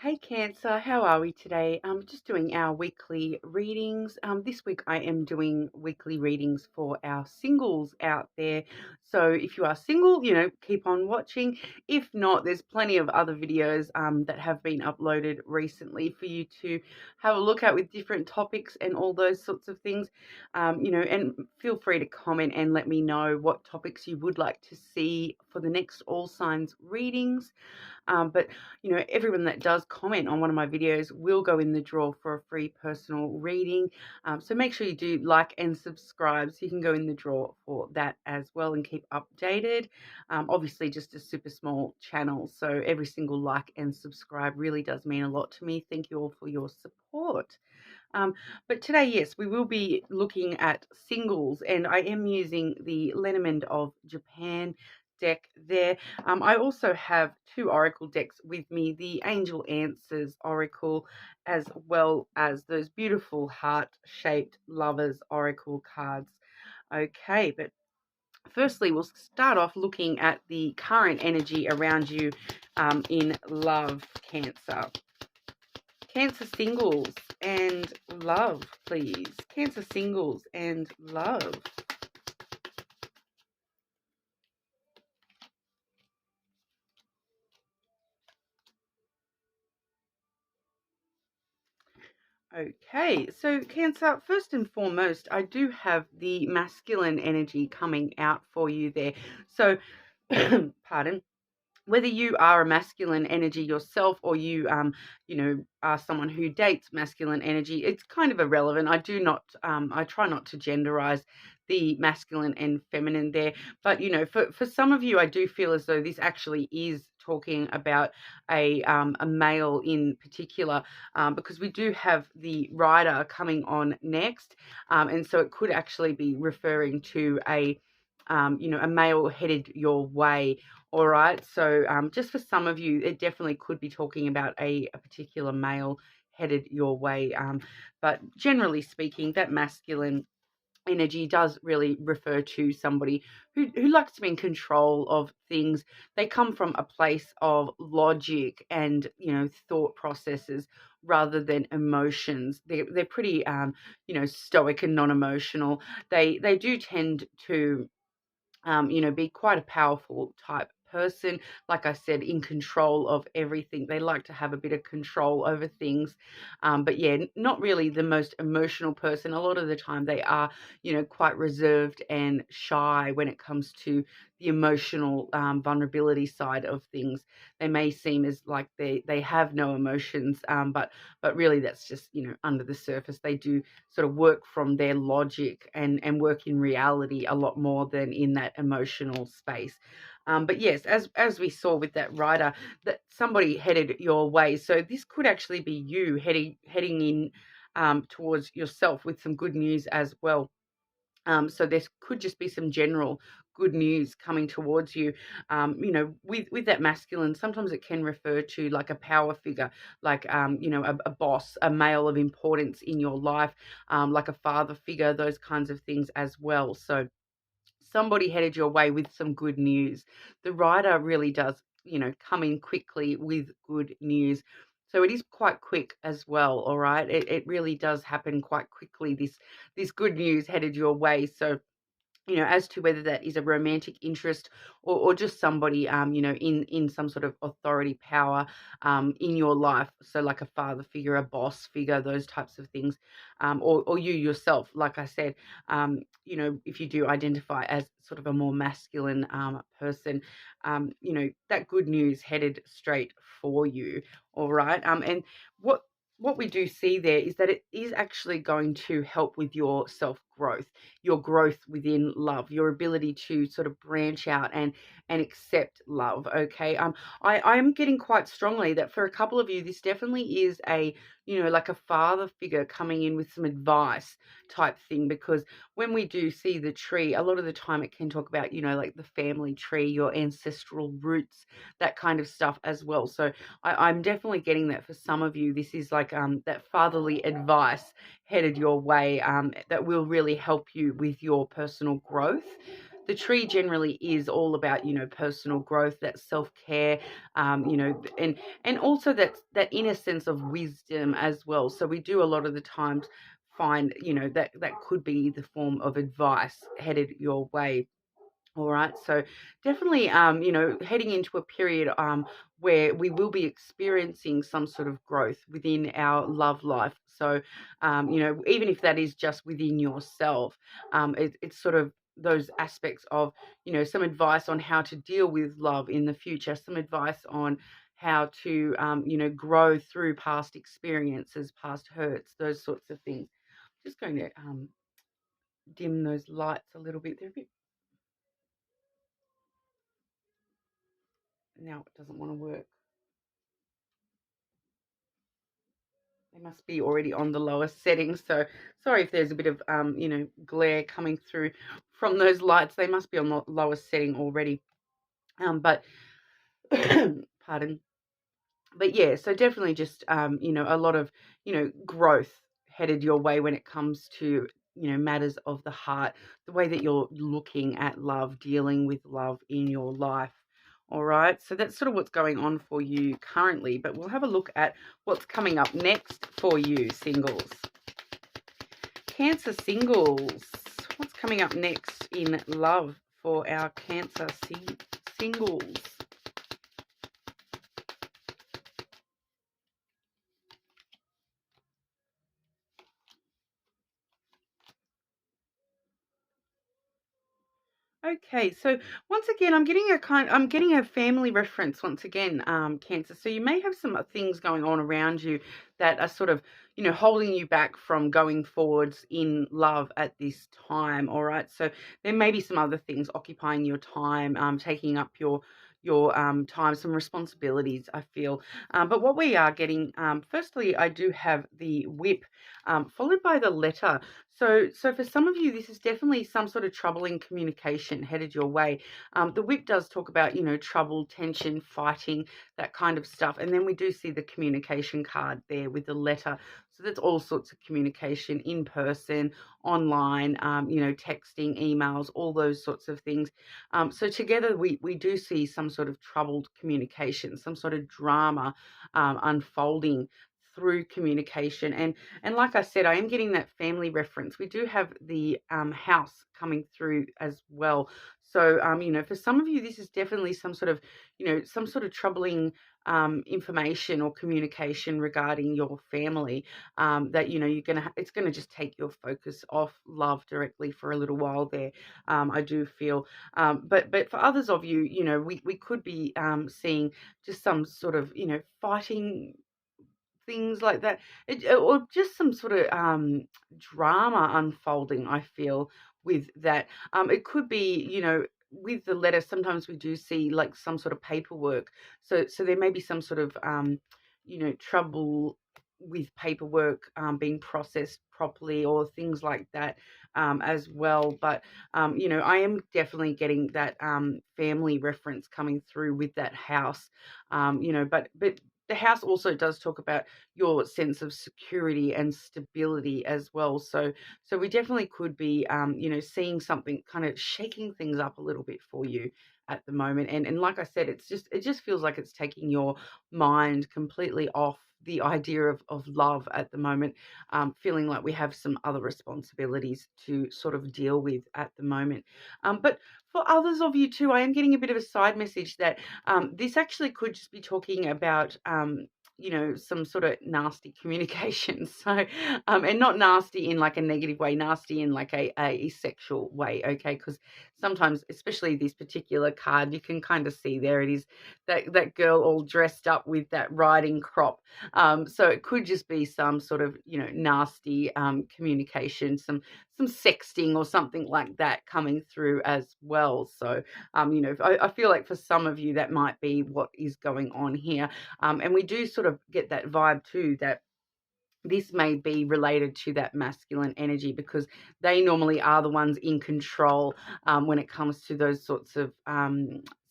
Hey Cancer, how are we today? Just doing our weekly readings. This week I am doing weekly readings for our singles out there. So if you are single, keep on watching. If not, there's plenty of other videos that have been uploaded recently for you to have a look at with different topics and all those sorts of things. And feel free to comment and let me know what topics you would like to see for the next All Signs readings. But everyone that does comment on one of my videos will go in the draw for a free personal reading. So make sure you do like and subscribe so you can go in the draw for that as well and keep updated. Obviously, just a super small channel, so every single like and subscribe really does mean a lot to me. Thank you all for your support. But today, yes, we will be looking at singles, and I am using the Lenormand of Japan deck there. I also have two oracle decks with me, the Angel Answers Oracle, as well as those beautiful heart-shaped lovers oracle cards. Okay, but firstly, we'll start off looking at the current energy around you in love, Cancer. Cancer singles and love, please. Cancer singles and love. Okay, so Cancer, first and foremost, I do have the masculine energy coming out for you there. So, pardon. Whether you are a masculine energy yourself or you are someone who dates masculine energy, it's kind of irrelevant. I try not to genderize the masculine and feminine there. But, for some of you, I do feel as though this actually is talking about a male in particular, because we do have the rider coming on next. And so it could actually be referring to a male headed your way. All right. So just for some of you, it definitely could be talking about a particular male headed your way. But generally speaking, that masculine energy does really refer to somebody who likes to be in control of things. They come from a place of logic and, thought processes rather than emotions. They're pretty, stoic and non-emotional. They do tend to be quite a powerful type person. Like I said, in control of everything. They like to have a bit of control over things. But yeah, not really the most emotional person. A lot of the time they are, quite reserved and shy when it comes to the emotional vulnerability side of things. They may seem as like they have no emotions, but really that's just, under the surface. They do sort of work from their logic and work in reality a lot more than in that emotional space. But yes, as we saw with that rider, that somebody headed your way. So this could actually be you heading in towards yourself with some good news as well. So there could just be some general good news coming towards you. With that masculine, sometimes it can refer to like a power figure, like a boss, a male of importance in your life, like a father figure, those kinds of things as well. So somebody headed your way with some good news. The rider really does, come in quickly with good news. So it is quite quick as well, all right? It really does happen quite quickly, this good news headed your way. So as to whether that is a romantic interest or just somebody, in some sort of authority power in your life. So like a father figure, a boss figure, those types of things, or you yourself, like I said, if you do identify as sort of a more masculine person, that good news headed straight for you. All right. And what we do see there is that it is actually going to help with your self-growth, your growth within love, your ability to sort of branch out and accept love. Okay. I am getting quite strongly that for a couple of you, this definitely is like a father figure coming in with some advice type thing, because when we do see the tree, a lot of the time it can talk about, like the family tree, your ancestral roots, that kind of stuff as well. So I'm definitely getting that for some of you. This is like that fatherly advice headed your way, that will really help you with your personal growth. the tree generally is all about, personal growth, that self-care, and also that inner sense of wisdom as well. So we do a lot of the times find, that could be the form of advice headed your way. All right, so definitely, heading into a period where we will be experiencing some sort of growth within our love life. So, even if that is just within yourself, it's sort of those aspects of, some advice on how to deal with love in the future, some advice on how to, grow through past experiences, past hurts, those sorts of things. Just going to dim those lights a little bit. They're a bit. Now it doesn't want to work. They must be already on the lowest settings. So sorry if there's a bit of glare coming through from those lights. They must be on the lowest setting already. But pardon. But yeah, so definitely just a lot of growth headed your way when it comes to matters of the heart, the way that you're looking at love, dealing with love in your life. All right, so that's sort of what's going on for you currently, but we'll have a look at what's coming up next for you, singles. Cancer singles, what's coming up next in love for our Cancer singles? Okay, so once again, I'm getting a family reference once again, Cancer. So you may have some things going on around you that are sort of, holding you back from going forwards in love at this time. All right, so there may be some other things occupying your time, taking up your time, some responsibilities, I feel. But what we are getting, firstly, I do have the whip, followed by the letter. So for some of you, this is definitely some sort of troubling communication headed your way. The whip does talk about, trouble, tension, fighting, that kind of stuff. And then we do see the communication card there with the letter. So that's all sorts of communication in person, online, texting, emails, all those sorts of things. So together we do see some sort of troubled communication, some sort of drama unfolding through communication. And like I said, I am getting that family reference. We do have the house coming through as well. So, for some of you, this is definitely some sort of, some sort of troubling information or communication regarding your family, that, it's going to just take your focus off love directly for a little while there. I do feel, but for others of you, we could be seeing just some sort of, fighting, things like that, or just some sort of drama unfolding, I feel, with that. It could be, with the letter, sometimes we do see like some sort of paperwork. So there may be some sort of, trouble with paperwork being processed properly or things like that, as well. But, I am definitely getting that family reference coming through with that house, but the house also does talk about your sense of security and stability as well. So we definitely could be, seeing something kind of shaking things up a little bit for you at the moment. And like I said, it just feels like it's taking your mind completely off the idea of love at the moment, feeling like we have some other responsibilities to sort of deal with at the moment. But for others of you too, I am getting a bit of a side message that this actually could just be talking about, some sort of nasty communication. So, and not nasty in like a negative way, nasty in like a sexual way, okay? Because sometimes, especially this particular card, you can kind of see there it is, that girl all dressed up with that riding crop. So it could just be some sort of, nasty communication, some sexting or something like that coming through as well. So, I feel like for some of you that might be what is going on here. And we do sort of get that vibe too, that this may be related to that masculine energy, because they normally are the ones in control when it comes to those sorts of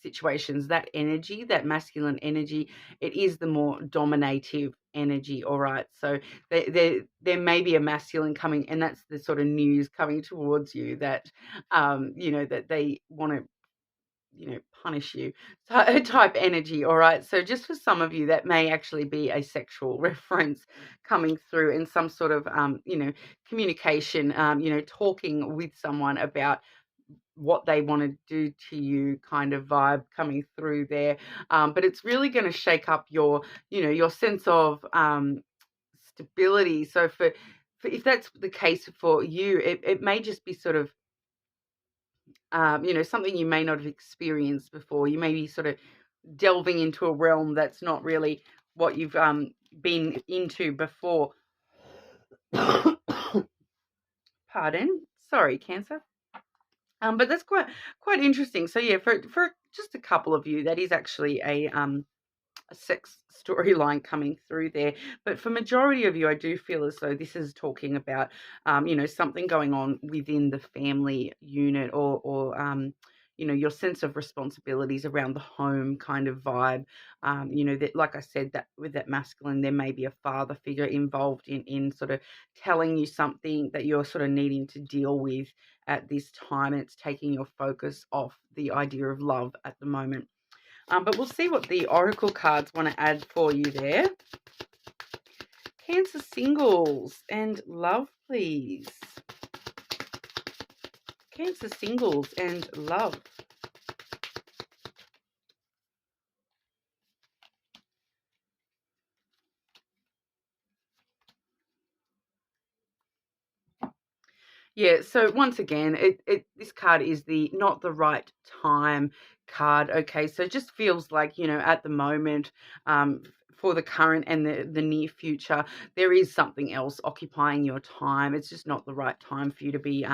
situations, that energy, that masculine energy, it is the more dominative energy. All right, so there may be a masculine coming, and that's the sort of news coming towards you that that they want to punish you type energy. All right, so just for some of you, that may actually be a sexual reference coming through in some sort of communication, talking with someone about what they want to do to you kind of vibe coming through there. But it's really going to shake up your sense of stability. So for if that's the case for you, it may just be sort of something you may not have experienced before. You may be sort of delving into a realm that's not really what you've been into before. Pardon? Sorry, Cancer. But that's quite interesting. So yeah, for just a couple of you, that is actually a sex storyline coming through there. But for majority of you, I do feel as though this is talking about, something going on within the family unit, or your sense of responsibilities around the home kind of vibe. That, like I said, that with that masculine, there may be a father figure involved in sort of telling you something that you're sort of needing to deal with at this time, and it's taking your focus off the idea of love at the moment. But we'll see what the oracle cards want to add for you there. Cancer singles and love, please. Cancer singles and love. Yeah, so once again, this card is the not the right time card. Okay, so it just feels like, at the moment, for the current and the near future, there is something else occupying your time. It's just not the right time for you to be,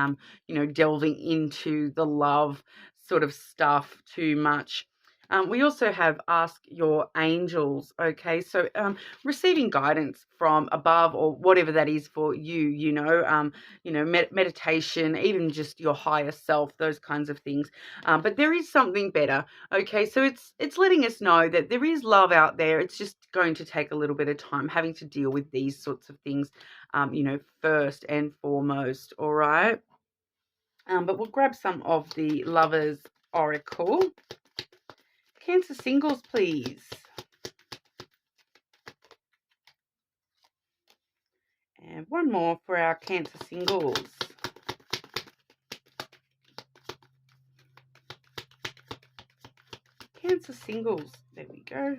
delving into the love sort of stuff too much. We also have ask your angels. Okay, so receiving guidance from above, or whatever that is for you, meditation, even just your higher self, those kinds of things. But there is something better. Okay, so it's letting us know that there is love out there. It's just going to take a little bit of time having to deal with these sorts of things, first and foremost. All right. But we'll grab some of the Lovers Oracle. Cancer singles, please. And one more for our Cancer singles. Cancer singles. There we go.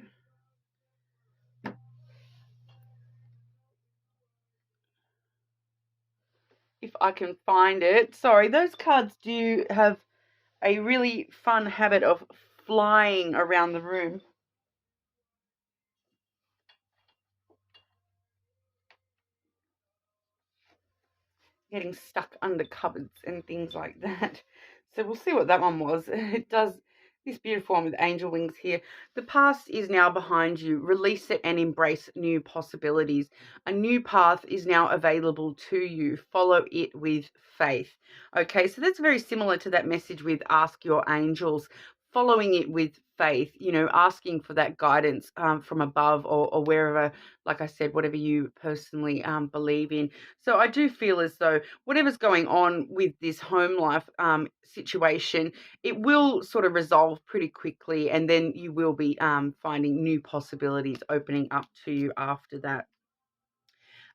If I can find it. Sorry, those cards do have a really fun habit of flying around the room. Getting stuck under cupboards and things like that. So we'll see what that one was. It does this beautiful one with angel wings here. The past is now behind you. Release it and embrace new possibilities. A new path is now available to you. Follow it with faith. Okay, so that's very similar to that message with ask your angels. Following it with faith, asking for that guidance from above, or wherever, like I said, whatever you personally believe in. So I do feel as though whatever's going on with this home life situation, it will sort of resolve pretty quickly, and then you will be finding new possibilities opening up to you after that.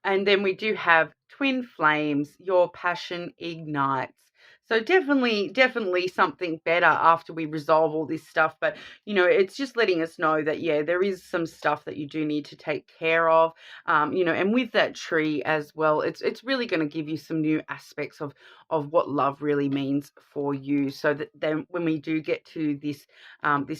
And then we do have twin flames, your passion ignites. So definitely something better after we resolve all this stuff. But, it's just letting us know that, yeah, there is some stuff that you do need to take care of, and with that tree as well, it's really going to give you some new aspects of what love really means for you. So that then when we do get to this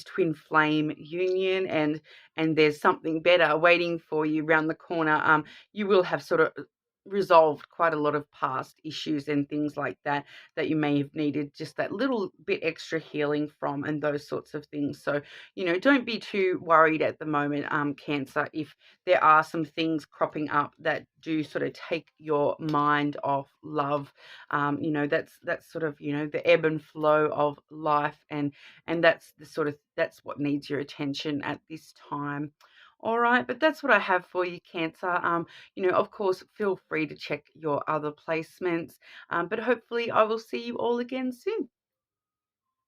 twin flame union, and there's something better waiting for you around the corner, you will have sort of resolved quite a lot of past issues and things like that that you may have needed just that little bit extra healing from, and those sorts of things. So, don't be too worried at the moment, Cancer, if there are some things cropping up that do sort of take your mind off love. That's sort of, the ebb and flow of life, and that's what needs your attention at this time. All right, but that's what I have for you, Cancer. Of course, feel free to check your other placements, but hopefully I will see you all again soon.